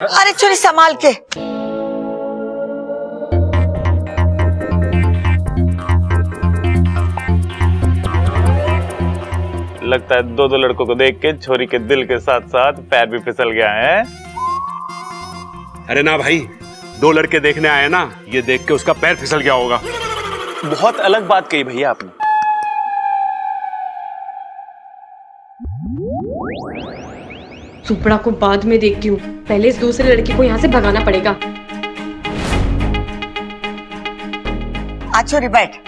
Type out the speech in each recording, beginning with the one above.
अरे छोरी संभाल के। लगता है दो लड़कों को देख के छोरी के दिल के साथ साथ पैर भी फिसल गया है। अरे ना भाई, दो लड़के देखने आए ना, ये देख के उसका पैर फिसल गया होगा। बहुत अलग बात कही भैया आपने। सुपड़ा को बाद में देखती हूँ, पहले इस दूसरे लड़के को यहाँ से भगाना पड़ेगा। आ छोरी बैठ।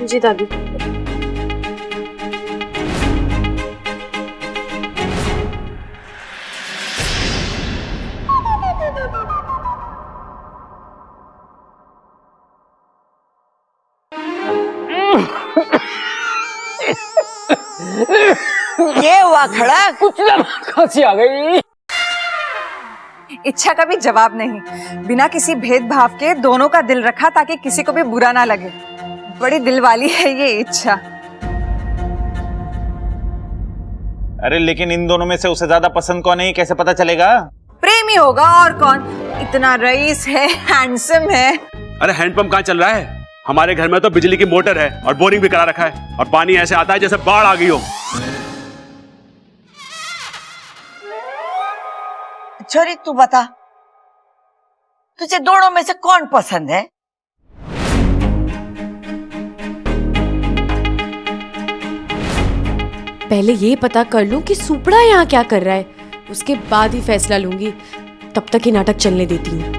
जी दादी। ये हुआ खड़ा, कुछ ना, खांसी आ गई। इच्छा का भी जवाब नहीं, बिना किसी भेदभाव के दोनों का दिल रखा ताकि किसी को भी बुरा ना लगे। बड़ी दिल वाली है ये इच्छा। अरे लेकिन इन दोनों में से उसे ज्यादा पसंद कौन है, कैसे पता चलेगा? प्रेमी होगा और कौन, इतना रईस है, हैंडसम है। अरे हैंडपंप कहाँ चल रहा है? हमारे घर में तो बिजली की मोटर है और बोरिंग भी करा रखा है, और पानी ऐसे आता है जैसे बाढ़ आ गई हो। छोरी तू बता, तुझे दोनों में से कौन पसंद है? पहले ये पता कर लूं कि सुपड़ा यहाँ क्या कर रहा है, उसके बाद ही फैसला लूंगी। तब तक ही नाटक चलने देती हूँ।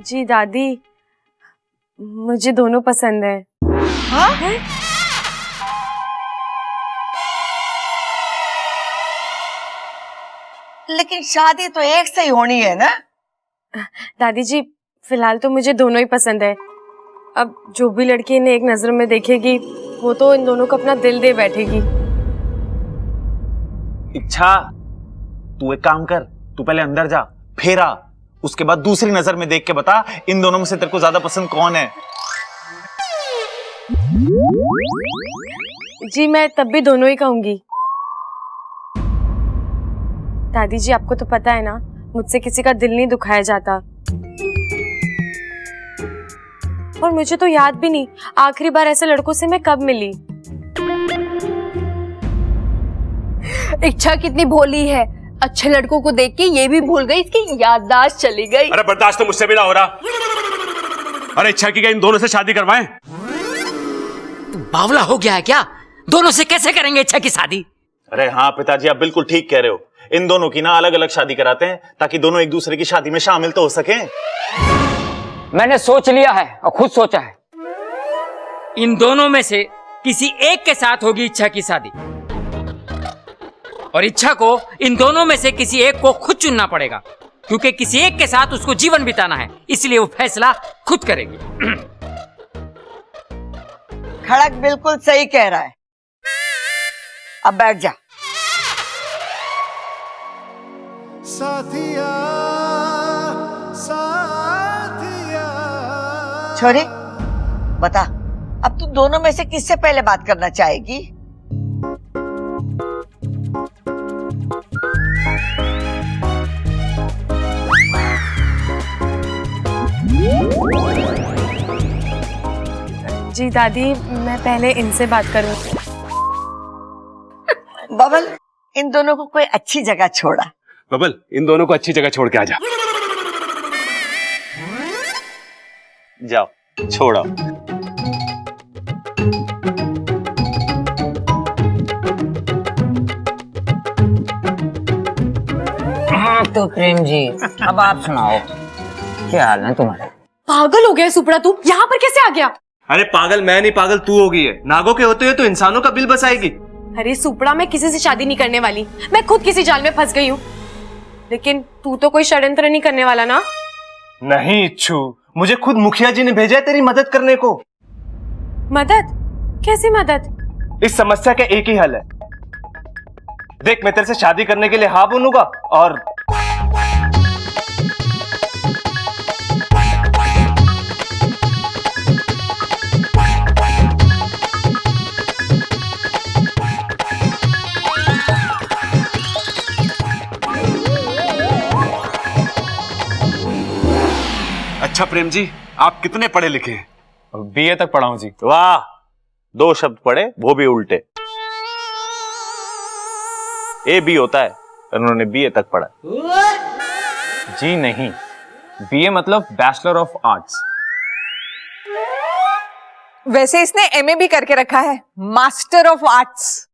जी दादी, मुझे दोनों पसंद है। हाँ? लेकिन शादी तो एक से ही होनी है ना? दादी जी, फिलहाल तो मुझे दोनों ही पसंद है। अब जो भी लड़की इन्हें एक नजर में देखेगी, वो तो इन दोनों को अपना दिल दे बैठेगी। इच्छा, तू एक काम कर, तू पहले अंदर जा, फिर आ, उसके बाद दूसरी नजर में देख के बता इन दोनों में से तेरे को ज्यादा पसंद कौन है। जी मैं तब भी दोनों ही कहूंगी। दादी जी, आपको तो पता है ना, मुझसे किसी का दिल नहीं दुखाया जाता। और मुझे तो याद भी नहीं आखिरी बार ऐसे लड़कों से मैं कब मिली। इच्छा कितनी भोली है, अच्छे लड़कों को देख के ये भी भूल गई, इसकी याददाश्त चली गई। अरे बर्दाश्त तो मुझसे भी ना हो रहा। अरे इच्छा की क्या इन दोनों से शादी करवाएं? बावला हो गया है क्या? दोनों से कैसे करेंगे इच्छा की शादी? अरे हाँ पिताजी, आप बिल्कुल ठीक कह रहे हो। इन दोनों की ना अलग अलग शादी कराते हैं ताकि दोनों एक दूसरे की शादी में शामिल तो हो सके। मैंने सोच लिया है और खुद सोचा है, इन दोनों में से किसी एक के साथ होगी इच्छा की शादी, और इच्छा को इन दोनों में से किसी एक को खुद चुनना पड़ेगा, क्योंकि किसी एक के साथ उसको जीवन बिताना है, इसलिए वो फैसला खुद करेगी। खड़क बिल्कुल सही कह रहा है। अब बैठ जा। साथिया, साथिया। छोरी बता, अब तू दोनों में से किससे पहले बात करना चाहेगी? जी दादी, मैं पहले इनसे बात करूं। बबल, इन दोनों को कोई अच्छी जगह छोड़ा। बबल, इन दोनों को अच्छी जगह छोड़ के आ जा। जाओ, छोड़ो। हाँ तो प्रेम जी, अब आप सुनाओ, क्या हाल है तुम्हारे? पागल हो गया सुपड़ा, तू यहाँ पर कैसे आ गया? अरे पागल मैं नहीं, पागल तू हो गई है। नागों के होते हुए तो इंसानों का बिल बसाएगी। अरे सुपड़ा, मैं किसी से शादी नहीं करने वाली, मैं खुद किसी जाल में फंस गई हूँ। लेकिन तू तो कोई षड्यंत्र नहीं करने वाला ना? नहीं इच्छू, मुझे खुद मुखिया जी ने भेजा है तेरी मदद करने को। मदद? कैसी मदद? इस समस्या का एक ही हल है। देख, मैं तेरे से शादी करने के लिए हाँ बोलूंगा और अच्छा प्रेम जी, आप कितने पढ़े लिखे हैं? बीए तक पढ़ा हूं जी। वाह, 2 शब्द पढ़े वो भी उल्टे। ए बी होता है, उन्होंने बीए तक पढ़ा। जी नहीं, बीए मतलब बैचलर ऑफ आर्ट्स। वैसे इसने एमए भी करके रखा है, मास्टर ऑफ आर्ट्स।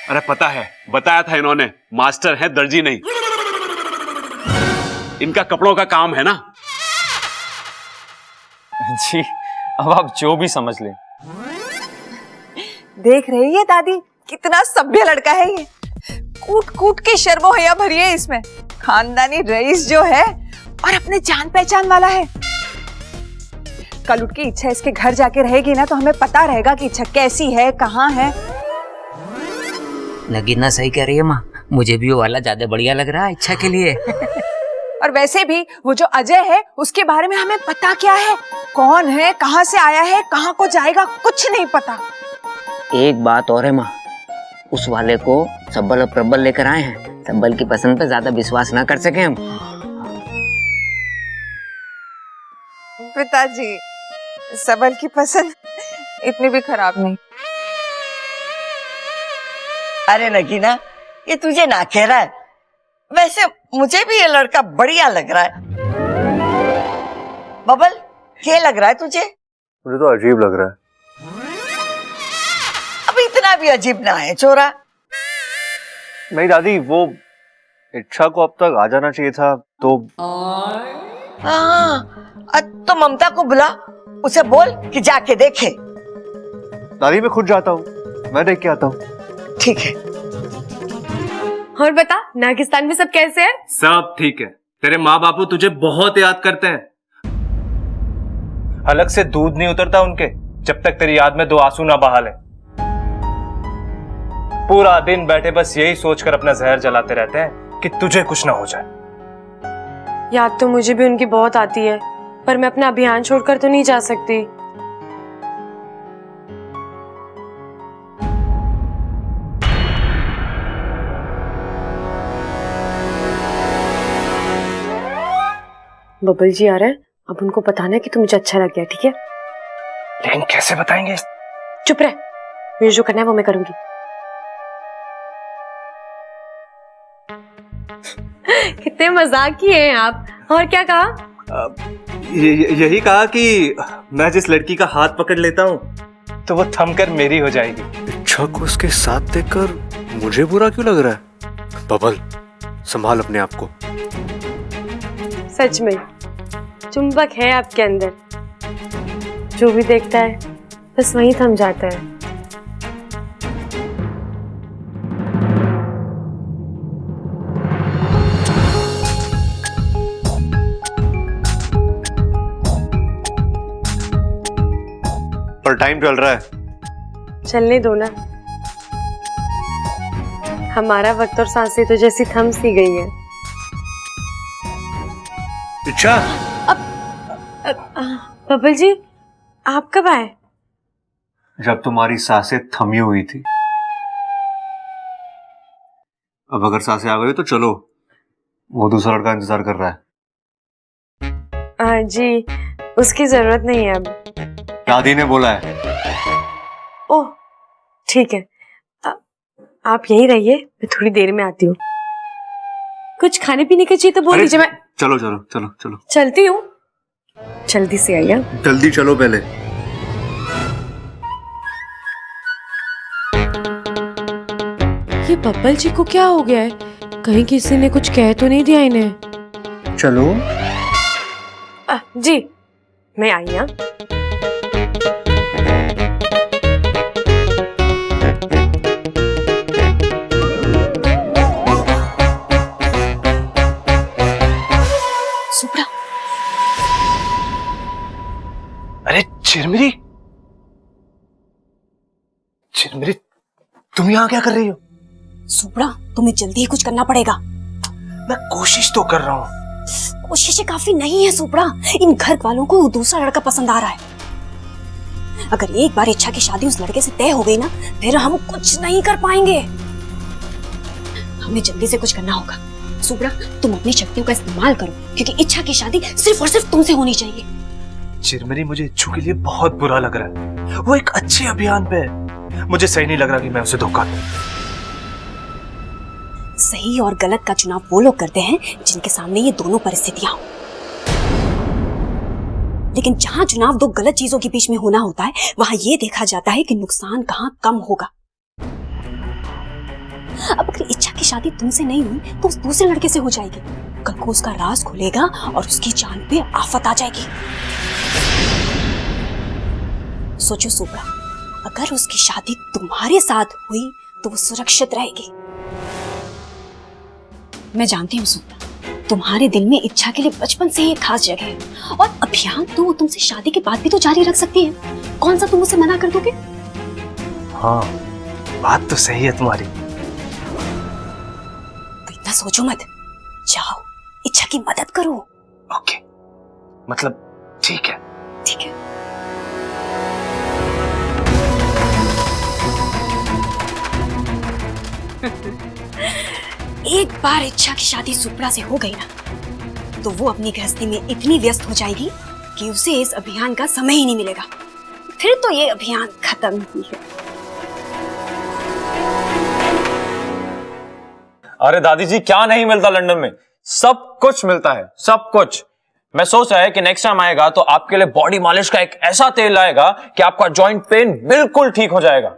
अरे पता है, बताया था इन्होंने, मास्टर है, दर्जी नहीं। इनका कपड़ों का काम है ना। जी अब आप जो भी समझ लें। देख रही है दादी, कितना सभ्य लड़का है ये। कूट कूट के शर्मो हया भरी है इसमें। खानदानी रईस जो है और अपने जान पहचान वाला है। कल उठ के इच्छा इसके घर जाके रहेगी ना तो हमें पता रहेगा कि इच्छा कैसी है, कहाँ है। नगीना सही कह रही है माँ, मुझे भी वो वाला ज्यादा बढ़िया लग रहा है इच्छा के लिए। और वैसे भी वो जो अजय है उसके बारे में हमें पता क्या है, कौन है, कहाँ से आया है, कहाँ को जाएगा, कुछ नहीं पता। एक बात और है माँ, उस वाले को सब्बल और प्रबल लेकर आए हैं। सब्बल की पसंद पे ज्यादा विश्वास ना कर सके हम। पिताजी, सबल की पसंद इतनी भी खराब नहीं। अरे नगीना, ये तुझे ना कह रहा है, वैसे मुझे भी ये लड़का बढ़िया लग रहा है। बबल, क्या लग रहा है तुझे? मुझे तो अजीब लग रहा है। अब इतना भी अजीब ना है छोरा। नहीं दादी, वो इच्छा को अब तक आ जाना चाहिए था तो। हाँ, तो ममता को बुला, उसे बोल कि जाके देखे। दादी मैं खुद जाता हूँ, मैं देख के आता हूँ। ठीक है। और बता, नागिस्तान में सब कैसे हैं? सब ठीक है। तेरे माँ बापू तुझे बहुत याद करते हैं। हलक से दूध नहीं उतरता उनके जब तक तेरी याद में 2 आंसू ना बहा ले। पूरा दिन बैठे बस यही सोचकर अपना जहर जलाते रहते हैं कि तुझे कुछ ना हो जाए। याद तो मुझे भी उनकी बहुत आती है, पर मैं अपना अभियान छोड़कर तो नहीं जा सकती। बबल जी आ रहे हैं, अब उनको बताना है कि तू मुझे अच्छा लग गया, ठीक है? लेकिन कैसे बताएंगे? चुप रह, मुझे जो करना है वो मैं करूंगी। कितने मजाकी हैं आप। और क्या कहा? यही कहा कि मैं जिस लड़की का हाथ पकड़ लेता हूँ तो वो थमकर मेरी हो जाएगी। इच्छा को उसके साथ देखकर मुझे बुरा क्यों लग रहा है? बबल, संभाल अपने आप को। सच में चुंबक है आपके अंदर, जो भी देखता है बस वहीं थम जाता है। पर टाइम चल रहा है। चलने दो ना, हमारा वक्त और सांसें तो जैसी थम सी गई है। इच्छा, बबल जी, आप कब आए? जब तुम्हारी सांसें थमी हुई थी। अब अगर सांसें आ गई तो चलो, वो दूसरा लड़का इंतजार कर रहा है। जी, उसकी जरूरत नहीं है अब। दादी ने बोला है। ओह ठीक है, आप यहीं रहिए, मैं थोड़ी देर में आती हूँ। कुछ खाने पीने का चाहिए तो बोल दीजिए। मैं चलो चलो चलो चलो, चलती हूँ, जल्दी से आइए। जल्दी चलो पहले। ये बब्बल जी को क्या हो गया है? कहीं किसी ने कुछ कह तो नहीं दिया इन्हें? चलो। जी मैं आई। हाँ, अरे चिरमिरी, चिरमिरी, तुम यहाँ क्या कर रही हो? सुब्रा, तुम्हें जल्दी ही कुछ करना पड़ेगा। मैं कोशिश तो कर रहा हूँ। कोशिशें काफी नहीं है सुब्रा, इन घर वालों को दूसरा लड़का पसंद आ रहा है। अगर एक बार इच्छा की शादी उस लड़के से तय हो गई ना, फिर हम कुछ नहीं कर पाएंगे। हमें जल्दी से कुछ करना होगा। सुब्रा, तुम अपनी शक्तियों का इस्तेमाल करो, क्योंकि इच्छा की शादी सिर्फ और सिर्फ तुमसे होनी चाहिए। चिरमिरी, मुझे इच्छू के लिए बहुत बुरा लग रहा है। वो एक अच्छे अभियान पे है। मुझे सही नहीं लग रहा कि मैं उसे धोखा दूं। सही और गलत का चुनाव वो लोग करते हैं जिनके सामने ये दोनों परिस्थितियां हो। लेकिन जहां चुनाव दो गलत चीजों के बीच में होना होता है, वहां ये देखा जाता है कि नुकसान कहां कम होगा। अब अगर इच्छा की शादी तुमसे नहीं हुई तो उस दूसरे लड़के से हो जाएगी। कल को उसका राज खुलेगा और उसकी जान पे आफत आ जाएगी। सोचो सुब्रा, अगर उसकी शादी तुम्हारे साथ हुई तो वो सुरक्षित रहेगी। मैं जानती हूँ सुब्रा, तुम्हारे दिल में इच्छा के लिए बचपन से ही एक खास जगह है, और अभियान तो वो तुमसे शादी के बाद भी तो जारी रख सकती है। कौन सा तुम उसे मना कर दोगे? हाँ, बात तो सही है तुम्हारी। इतना सोचो मत, जाओ इच्छा की मदद करो। ओके, मतलब ठीक है। ठीक है। एक बार इच्छा की शादी सुप्रा से हो गई ना, तो वो अपनी गृहस्थी में इतनी व्यस्त हो जाएगी कि उसे इस अभियान का समय ही नहीं मिलेगा। फिर तो ये अभियान खत्म ही है। अरे दादी जी, क्या नहीं मिलता लंदन में? सब कुछ मिलता है, सब कुछ। मैं सोच रहा है कि नेक्स्ट टाइम आएगा तो आपके लिए बॉडी मालिश का एक ऐसा तेल लाएगा कि आपका जॉइंट पेन बिल्कुल ठीक हो जाएगा,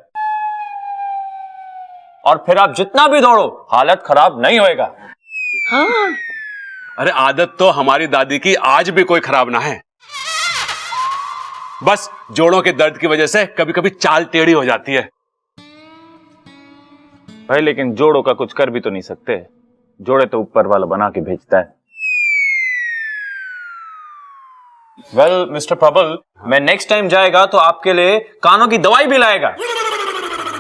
और फिर आप जितना भी दौड़ो हालत खराब नहीं होएगा। हाँ, अरे आदत तो हमारी दादी की आज भी कोई खराब ना है। बस जोड़ों के दर्द की वजह से कभी कभी चाल टेढ़ी हो जाती है। भाई लेकिन जोड़ों का कुछ कर भी तो नहीं सकते, जोड़े तो ऊपर वाला बना के भेजता है। वेल मिस्टर प्रबल, मैं नेक्स्ट टाइम जाएगा तो आपके लिए कानों की दवाई भी लाएगा।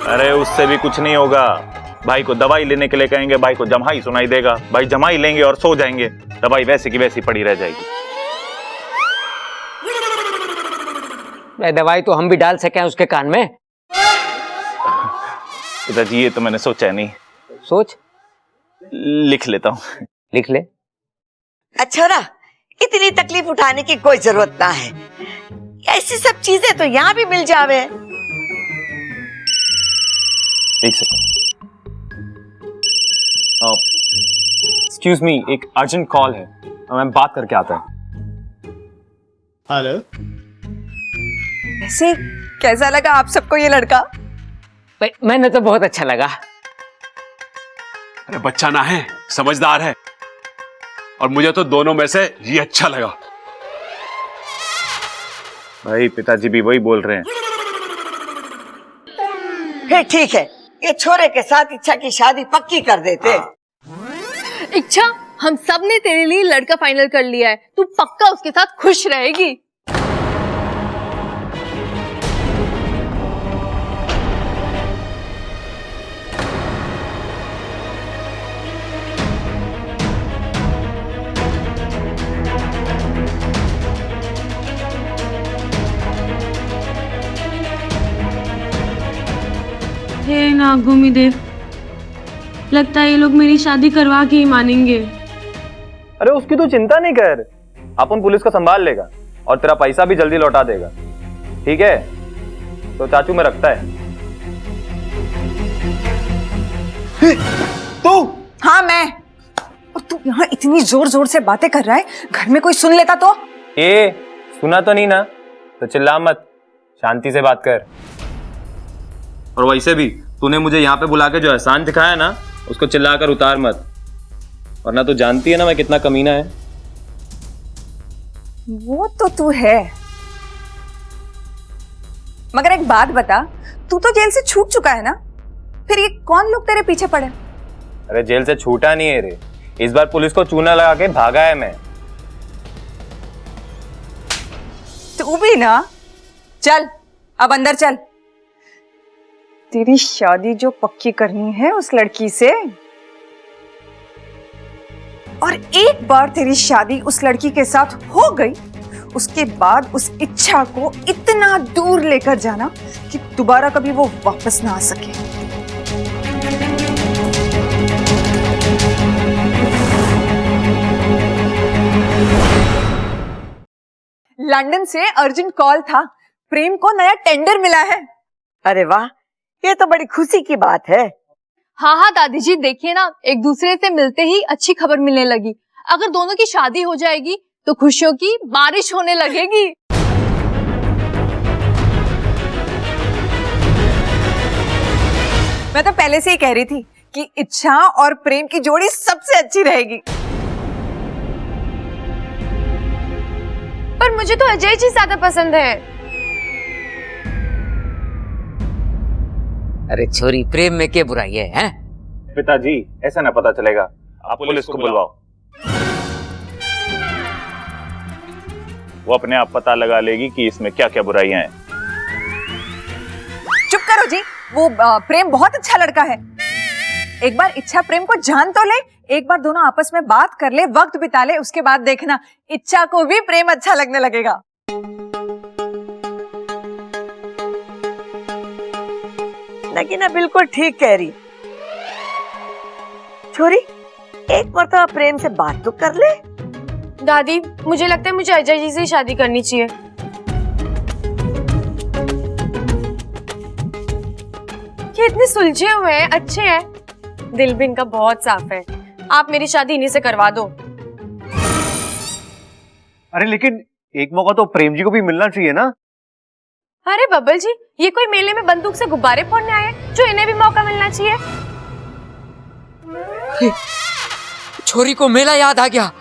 अरे उससे भी कुछ नहीं होगा, भाई को दवाई लेने के लिए कहेंगे, भाई को जम्हाई सुनाई देगा, भाई जम्हाई लेंगे और सो जाएंगे, दवाई वैसी की वैसी पड़ी रह जाएगी। दवाई तो हम भी डाल सके उसके कान में। पिताजी ये तो मैंने सोचा नहीं। सोच, लिख लेता हूँ। लिख ले। अच्छा ना, इतनी तकलीफ उठाने की कोई जरूरत ना है, ऐसी सब चीजें तो यहाँ भी मिल जावे। एक सेकंड, एक्सक्यूज मी, एक अर्जेंट कॉल है, मैं बात करके आता हूँ। हेलो। वैसे कैसा लगा आप सबको ये लड़का? भाई मैंने तो बहुत अच्छा लगा। अरे बच्चा ना है, समझदार है, और मुझे तो दोनों में से ये अच्छा लगा। भाई पिताजी भी वही बोल रहे हैं। फिर ठीक है, ये छोरे के साथ इच्छा की शादी पक्की कर देते। इच्छा, हम सब ने तेरे लिए लड़का फाइनल कर लिया है, तू पक्का उसके साथ खुश रहेगी। हे नागुमी देव, लगता है ये लोग मेरी शादी करवा के ही मानेंगे। अरे उसकी तू चिंता नहीं कर, अपन पुलिस को संभाल लेगा और तेरा पैसा भी जल्दी लौटा देगा, ठीक है? तो चाचू में रखता है। तू? हाँ मैं। और तू यहाँ इतनी जोर जोर से बातें कर रहा है, घर में कोई सुन लेता तो? ए, सुना तो नहीं ना? तो चिल्ला मत, शांति से बात कर। और वैसे भी तूने मुझे यहाँ पे बुला के जो एहसान दिखाया ना, उसको चिल्लाकर उतार मत, वरना तू जानती है ना मैं कितना कमीना है। वो तो तू है, मगर एक बात बता, तू तो जेल से छूट चुका है ना, फिर ये कौन लोग तेरे पीछे पड़े? अरे जेल से छूटा नहीं है रे, इस बार पुलिस को चूना लगा के भागा है मैं। तू भी ना, चल अब अंदर चल, तेरी शादी जो पक्की करनी है उस लड़की से, और एक बार तेरी शादी उस लड़की के साथ हो गई, उसके बाद उस इच्छा को इतना दूर लेकर जाना कि दोबारा कभी वो वापस ना आ सके। लंदन से अर्जेंट कॉल था, प्रेम को नया टेंडर मिला है। अरे वाह, ये तो बड़ी खुशी की बात है। हाँ हाँ दादी जी, देखिए ना, एक दूसरे से मिलते ही अच्छी खबर मिलने लगी। अगर दोनों की शादी हो जाएगी तो खुशियों की बारिश होने लगेगी। मैं तो पहले से ही कह रही थी कि इच्छा और प्रेम की जोड़ी सबसे अच्छी रहेगी। पर मुझे तो अजय जी ज्यादा पसंद है। अरे छोरी, प्रेम में क्या बुराई है, हैं? पिताजी ऐसा ना पता चलेगा, आप पुलिस को बुलवाओ। वो अपने आप पता लगा लेगी कि इसमें क्या क्या बुराइयां हैं। चुप करो जी, वो प्रेम बहुत अच्छा लड़का है। एक बार इच्छा प्रेम को जान तो ले, एक बार दोनों आपस में बात कर ले, वक्त बिता ले, उसके बाद देखना इच्छा को भी प्रेम अच्छा लगने लगेगा। नगीना बिल्कुल ठीक कह रही। छोरी, एक मर्तबा प्रेम से बात तो कर ले। दादी, मुझे लगता है मुझे अजय जी से ही शादी करनी चाहिए। ये इतने सुलझे हुए हैं, अच्छे हैं, दिल भी इनका बहुत साफ है। आप मेरी शादी इन्हीं से करवा दो। अरे लेकिन एक मौका तो प्रेम जी को भी मिलना चाहिए ना। अरे बब्बल जी, ये कोई मेले में बंदूक से गुब्बारे फोड़ने आए जो इन्हें भी मौका मिलना चाहिए। छोरी को मेला याद आ गया।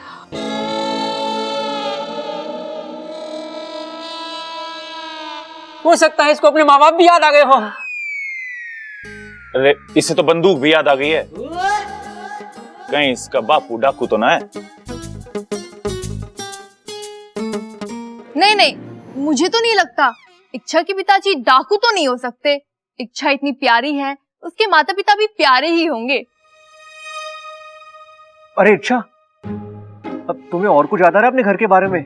हो सकता है इसको अपने माँ बाप भी याद आ गए हो। अरे इसे तो बंदूक भी याद आ गई है। कहीं इसका बापू डाकू तो ना है? नहीं नहीं, मुझे तो नहीं लगता। इच्छा के पिताजी डाकू तो नहीं हो सकते। इच्छा इतनी प्यारी है, उसके माता पिता भी प्यारे ही होंगे। अरे इच्छा, अब तुम्हें और कुछ याद आ रहा है अपने घर के बारे में?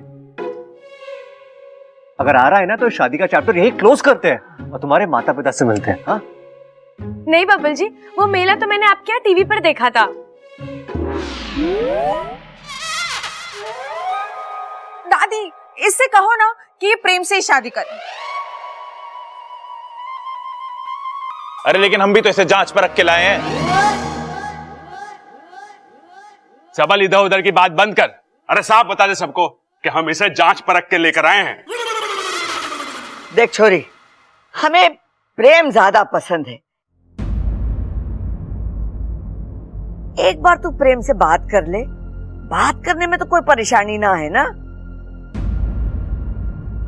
अगर आ रहा है ना तो शादी का चैप्टर यही क्लोज करते हैं और तुम्हारे माता पिता से मिलते हैं। हाँ? नहीं बब्बल जी, वो मेला तो मैंने आपके यहाँ टीवी पर देखा था। दादी, इससे कहो ना कि ये प्रेम से ही शादी करे। अरे लेकिन हम भी तो इसे जांच पर रख के लाए हैं। सबल, इधर उधर की बात बंद कर। अरे साफ बता दे सबको कि हम इसे जांच परख के लेकर आए हैं। देख छोरी, हमें प्रेम ज्यादा पसंद है। एक बार तू प्रेम से बात कर ले, बात करने में तो कोई परेशानी ना है ना।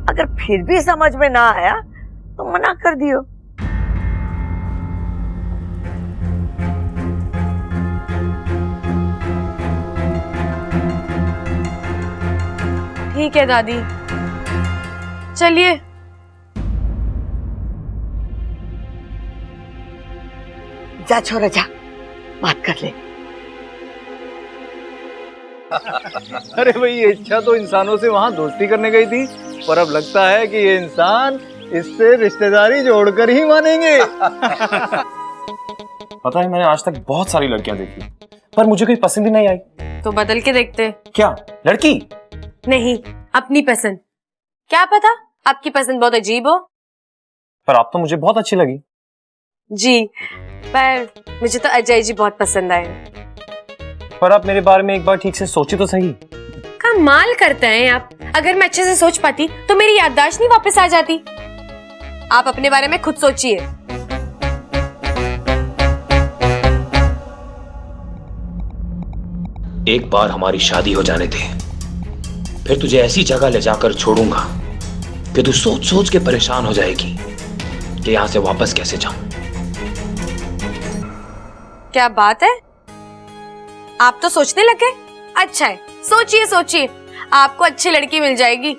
अगर फिर भी समझ में ना आया तो मना कर दियो। ठीक है दादी, चलिए। जा छोरा जा, बात कर ले। अरे भाई, ये इच्छा तो इंसानों से वहां दोस्ती करने गई थी, पर अब लगता है कि ये इंसान इससे रिश्तेदारी जोड़कर ही मानेंगे। पता है, मैंने आज तक बहुत सारी लड़कियां देखी, पर मुझे कोई पसंद ही नहीं आई। तो बदल के देखते। क्या लड़की? नहीं, अपनी पसंद। क्या पता आपकी पसंद बहुत अजीब हो। पर आप तो मुझे बहुत अच्छी लगी। जी, पर मुझे तो अजय जी बहुत पसंद आए। पर आप मेरे बारे में एक बार ठीक से सोची तो सही। कमाल करते हैं आप। अगर मैं अच्छे से सोच पाती तो मेरी याददाश्त नहीं वापस आ जाती। आप अपने बारे में खुद सोचिए। एक बार हमारी शादी हो जाने दे, फिर तुझे ऐसी जगह ले जाकर छोड़ूंगा कि तू सोच सोच के परेशान हो जाएगी कि यहां से वापस कैसे जाऊं। क्या बात है, आप तो सोचने लगे। अच्छा है, सोचिए सोचिए, आपको अच्छी लड़की मिल जाएगी।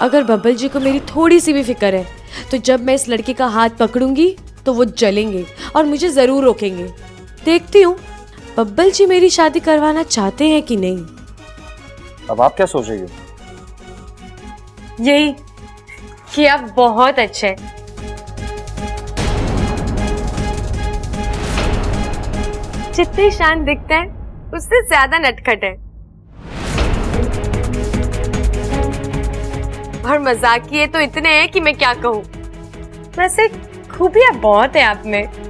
अगर बब्बल जी को मेरी थोड़ी सी भी फिक्र है तो जब मैं इस लड़की का हाथ पकड़ूंगी तो वो जलेंगे और मुझे जरूर रोकेंगे। देखती हूँ बब्बल जी मेरी शादी करवाना चाहते हैं कि नहीं। अब आप क्या सोच रही हो? यही कि आप बहुत अच्छे हैं। जितने शांत दिखते हैं उससे ज्यादा नटखट है और मजाकिये तो इतने हैं कि मैं क्या कहूँ। वैसे खूबियां बहुत है आप में।